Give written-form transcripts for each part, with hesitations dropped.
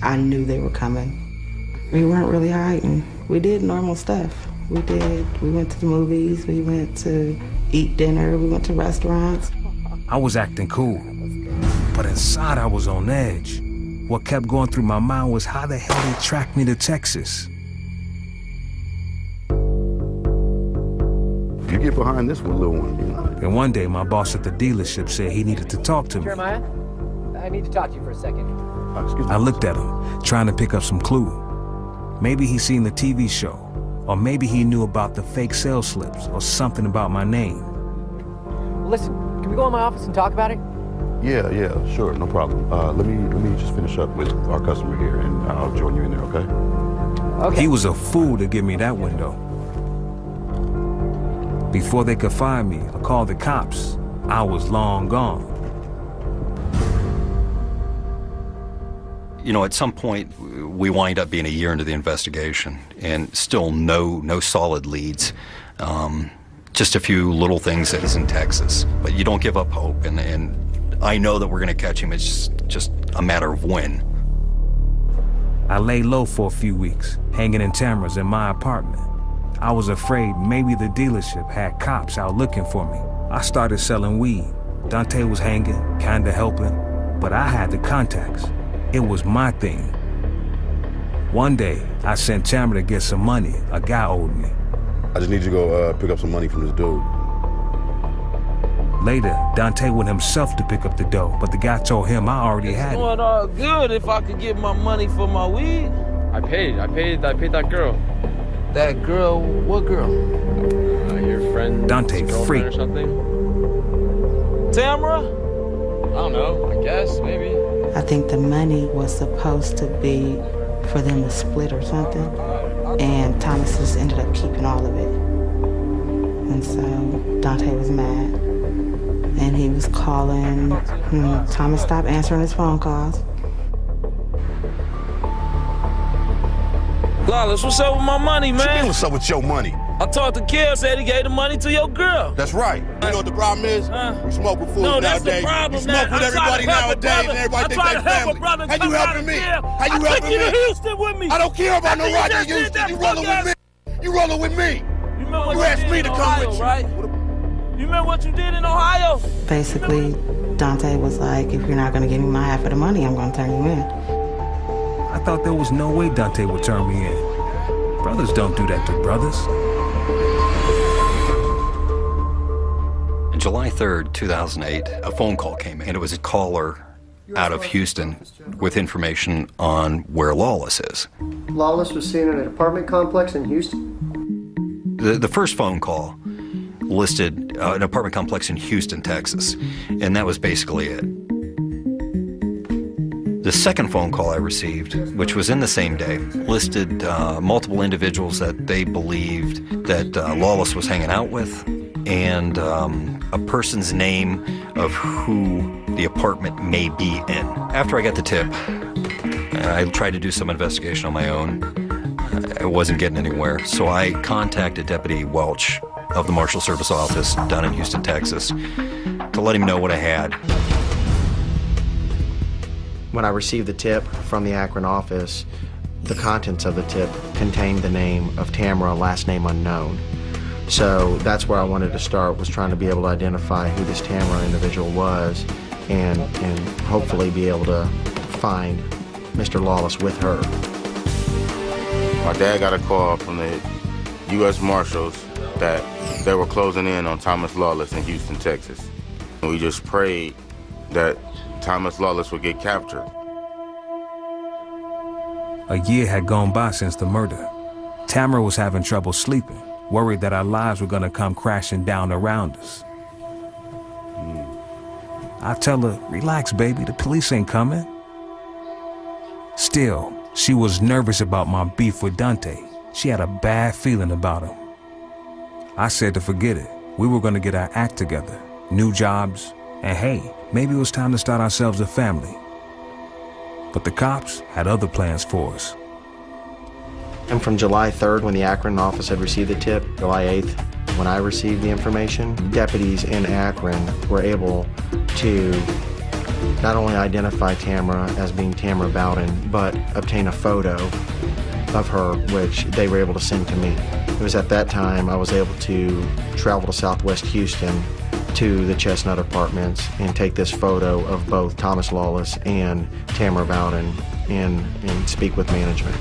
I knew they were coming. We weren't really hiding. We did normal stuff. We went to the movies, we went to eat dinner, we went to restaurants. I was acting cool, but inside I was on edge. What kept going through my mind was how the hell they tracked me to Texas. You get behind this one, little one. And one day, my boss at the dealership said he needed to talk to me. Jeremiah, I need to talk to you for a second. I looked at him, trying to pick up some clue. Maybe he seen the TV show, or maybe he knew about the fake sales slips, or something about my name. Listen, can we go in my office and talk about it? Yeah, sure, no problem. Let me just finish up with our customer here, and I'll join you in there, okay? Okay. He was a fool to give me that window. Before they could find me or call the cops, I was long gone. You know, at some point, we wind up being a year into the investigation, and still no solid leads. Just a few little things that is in Texas, but you don't give up hope, and I know that we're going to catch him. It's just a matter of when. I lay low for a few weeks, hanging in cameras in my apartment. I was afraid maybe the dealership had cops out looking for me. I started selling weed. Dante was hanging, kinda helping, but I had the contacts. It was my thing. One day, I sent Tamara to get some money a guy owed me. I just need you to go pick up some money from this dude. Later, Dante went himself to pick up the dough, but the guy told him I already had it. It's going all good if I could get my money for my weed. I paid that girl. That girl, what girl? Your friend, Dante freaked. Or something? Tamara? I don't know, I guess, maybe. I think the money was supposed to be for them to split or something, and Thomas just ended up keeping all of it. And so Dante was mad, and he was calling. Thomas stopped answering his phone calls. Lollis, what's up with my money, man? What's up with your money? I talked to Kev, said he gave the money to your girl. That's right. You know what the problem is? We smoke with fools No, that's nowadays. the problem, you smoke man. with everybody nowadays, and everybody think they family. How you helping me? How you helping me? You to Houston with me. I don't care about no ride to Houston. You rolling with me. You rolling with me. You asked me to come with you. Right? You remember what you did in Ohio? Basically, Dante was like, if you're not gonna give me my half of the money, I'm gonna turn you in. I thought there was no way Dante would turn me in. Brothers don't do that to brothers. On July 3rd, 2008, a phone call came in, and it was a caller out of Houston with information on where Lollis is. Lollis was seen in an apartment complex in Houston? The first phone call listed an apartment complex in Houston, Texas, and that was basically it. The second phone call I received, which was in the same day, listed multiple individuals that they believed that Lollis was hanging out with, and a person's name of who the apartment may be in. After I got the tip, I tried to do some investigation on my own. I wasn't getting anywhere, so I contacted Deputy Welch of the Marshal Service Office down in Houston, Texas, to let him know what I had. When I received the tip from the Akron office, the contents of the tip contained the name of Tamara, last name unknown. So that's where I wanted to start, was trying to be able to identify who this Tamara individual was and hopefully be able to find Mr. Lollis with her. My dad got a call from the U.S. Marshals that they were closing in on Thomas Lollis in Houston, Texas. And we just prayed that Thomas Lollis would get captured. A year had gone by since the murder. Tamara was having trouble sleeping, worried that our lives were gonna come crashing down around us. I tell her, relax, baby, the police ain't coming. Still, she was nervous about my beef with Dante. She had a bad feeling about him. I said to forget it. We were gonna get our act together, new jobs, and hey, maybe it was time to start ourselves a family. But the cops had other plans for us. And from July 3rd, when the Akron office had received the tip, July 8th, when I received the information, deputies in Akron were able to not only identify Tamara as being Tamara Bowden, but obtain a photo of her, which they were able to send to me. It was at that time I was able to travel to Southwest Houston to the Chestnut Apartments and take this photo of both Thomas Lollis and Tamara Bowden and speak with management.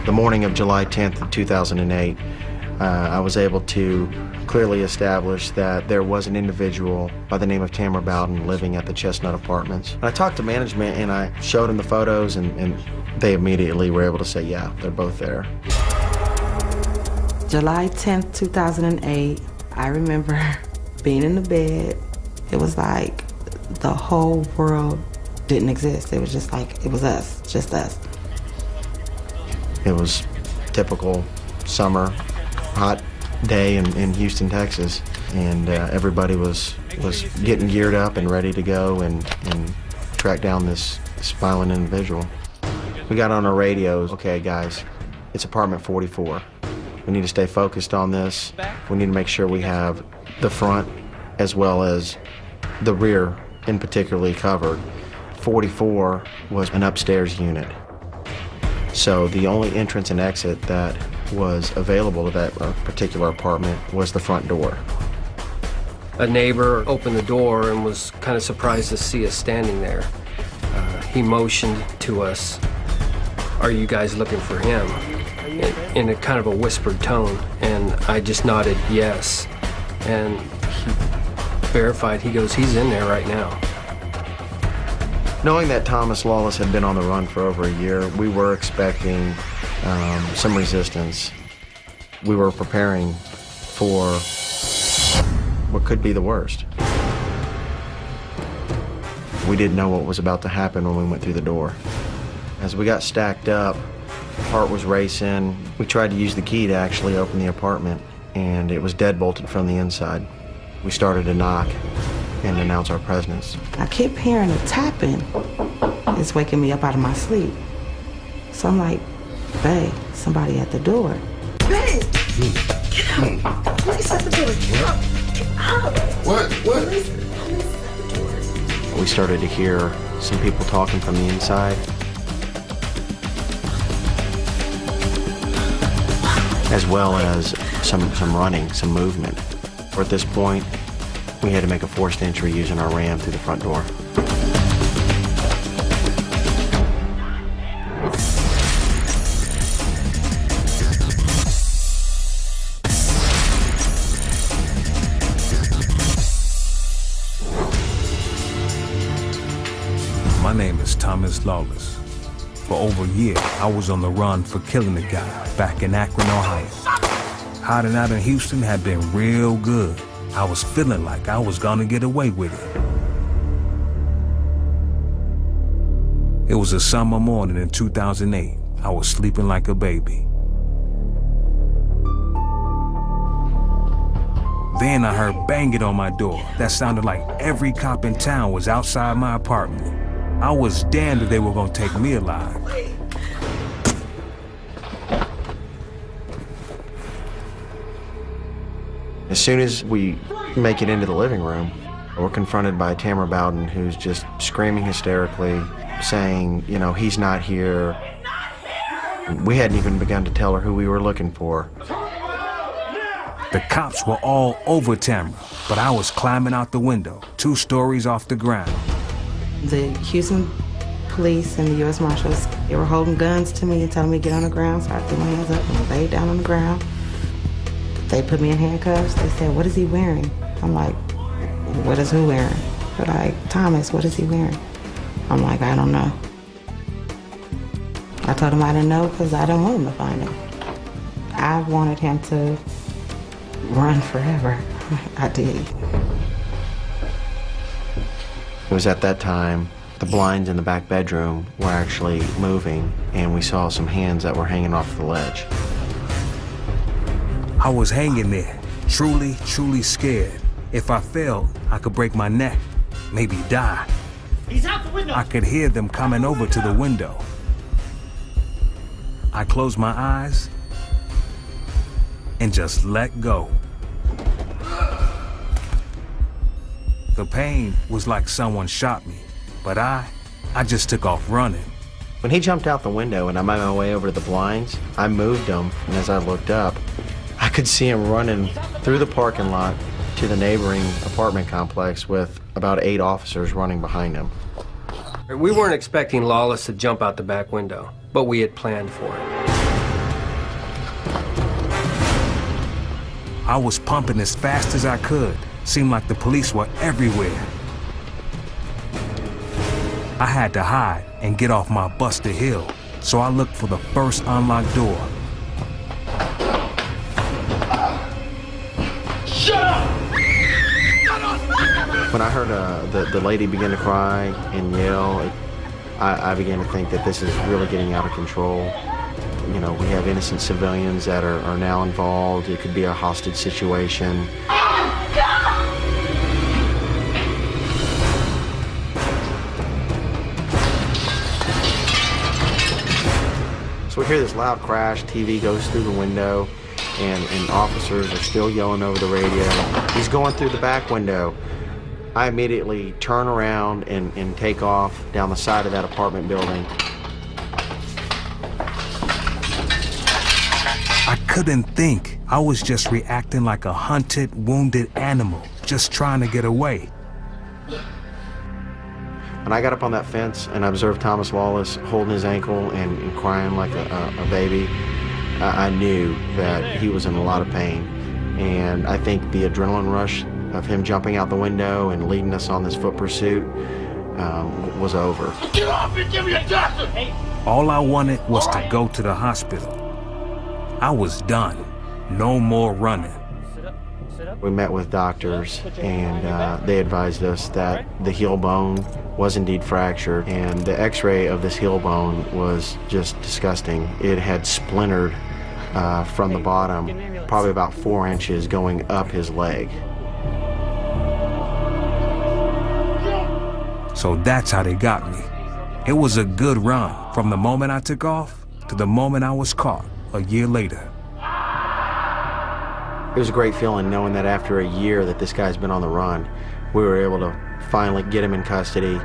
The morning of July 10th of 2008, I was able to clearly establish that there was an individual by the name of Tamara Bowden living at the Chestnut Apartments. And I talked to management and I showed them the photos and they immediately were able to say, yeah, they're both there. July 10th, 2008, I remember being in the bed. It was like the whole world didn't exist. It was just like, it was us, just us. It was typical summer, hot day in Houston, Texas, and everybody was getting geared up and ready to go and track down this violent individual. We got on our radios, okay guys, it's apartment 44. We need to stay focused on this. We need to make sure we have the front as well as the rear in particularly covered. 44 was an upstairs unit. So the only entrance and exit that was available to that particular apartment was the front door. A neighbor opened the door and was kind of surprised to see us standing there. He motioned to us, "Are you guys looking for him?" in a kind of a whispered tone, and I just nodded yes. And he verified, he goes, "He's in there right now." Knowing that Thomas Lollis had been on the run for over a year, we were expecting some resistance. We were preparing for what could be the worst. We didn't know what was about to happen when we went through the door. As we got stacked up, heart was racing. We tried to use the key to actually open the apartment, and it was deadbolted from the inside. We started to knock and announce our presence. I kept hearing a tapping. It's waking me up out of my sleep. So I'm like, babe, somebody at the door. Babe, get out. Police at the door. Get out. Get out. What? Police at the door. We started to hear some people talking from the inside, as well as some running, some movement. At this point, we had to make a forced entry using our ram through the front door. My name is Thomas Lollis. For over a year, I was on the run for killing a guy back in Akron, Ohio. Hiding out in Houston had been real good. I was feeling like I was gonna get away with it. It was a summer morning in 2008. I was sleeping like a baby. Then I heard banging on my door. That sounded like every cop in town was outside my apartment. I was damned if they were gonna take me alive. As soon as we make it into the living room, we're confronted by Tamara Bowden, who's just screaming hysterically, saying, you know, he's not here. We hadn't even begun to tell her who we were looking for. The cops were all over Tamara, but I was climbing out the window, 2 stories off the ground. The Houston police and the U.S. Marshals, they were holding guns to me and telling me to get on the ground, so I threw my hands up and laid down on the ground. They put me in handcuffs. They said, "What is he wearing?" I'm like, "What is who wearing?" They're like, "Thomas, what is he wearing?" I'm like, "I don't know." I told him I didn't know because I didn't want him to find him. I wanted him to run forever. I did. It was at that time the blinds in the back bedroom were actually moving, and we saw some hands that were hanging off the ledge. I was hanging there, truly, truly scared. If I fell, I could break my neck, maybe die. He's out the window. I could hear them coming over to the window. I closed my eyes and just let go. The pain was like someone shot me, but I just took off running. When he jumped out the window and I made my way over to the blinds, I moved him, and as I looked up, I could see him running through the parking lot to the neighboring apartment complex with about 8 officers running behind him. We weren't expecting Lollis to jump out the back window, but we had planned for it. I was pumping as fast as I could. Seemed like the police were everywhere. I had to hide and get off my busted hill, so I looked for the first unlocked door. Shut up! When I heard the lady begin to cry and yell, I began to think that this is really getting out of control. You know, we have innocent civilians that are now involved. It could be a hostage situation. So we hear this loud crash, TV goes through the window, and officers are still yelling over the radio. He's going through the back window. I immediately turn around and take off down the side of that apartment building. I couldn't think. I was just reacting like a hunted, wounded animal, just trying to get away. When I got up on that fence and I observed Thomas Lollis holding his ankle and crying like a baby, I knew that he was in a lot of pain. And I think the adrenaline rush of him jumping out the window and leading us on this foot pursuit was over. Get off and give me a doctor! Hey. All I wanted was to go to the hospital. I was done. No more running. We met with doctors, and they advised us that the heel bone was indeed fractured, and the x-ray of this heel bone was just disgusting. It had splintered from the bottom, probably about 4 inches going up his leg. So that's how they got me. It was a good run from the moment I took off to the moment I was caught a year later. It was a great feeling knowing that after a year that this guy's been on the run, we were able to finally get him in custody.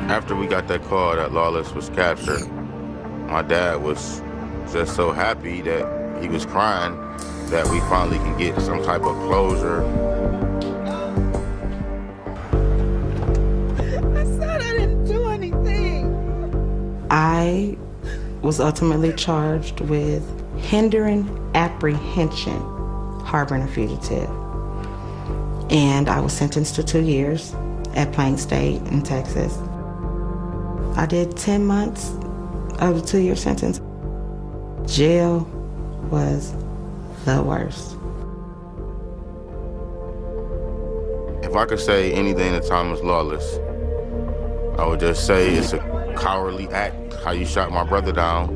After we got that call that Lollis was captured, my dad was just so happy that he was crying that we finally can get some type of closure. I was ultimately charged with hindering apprehension, harboring a fugitive. And I was sentenced to 2 years at Plain State in Texas. I did 10 months of the 2-year sentence. Jail was the worst. If I could say anything to Thomas Lollis, I would just say it's a cowardly act how you shot my brother down.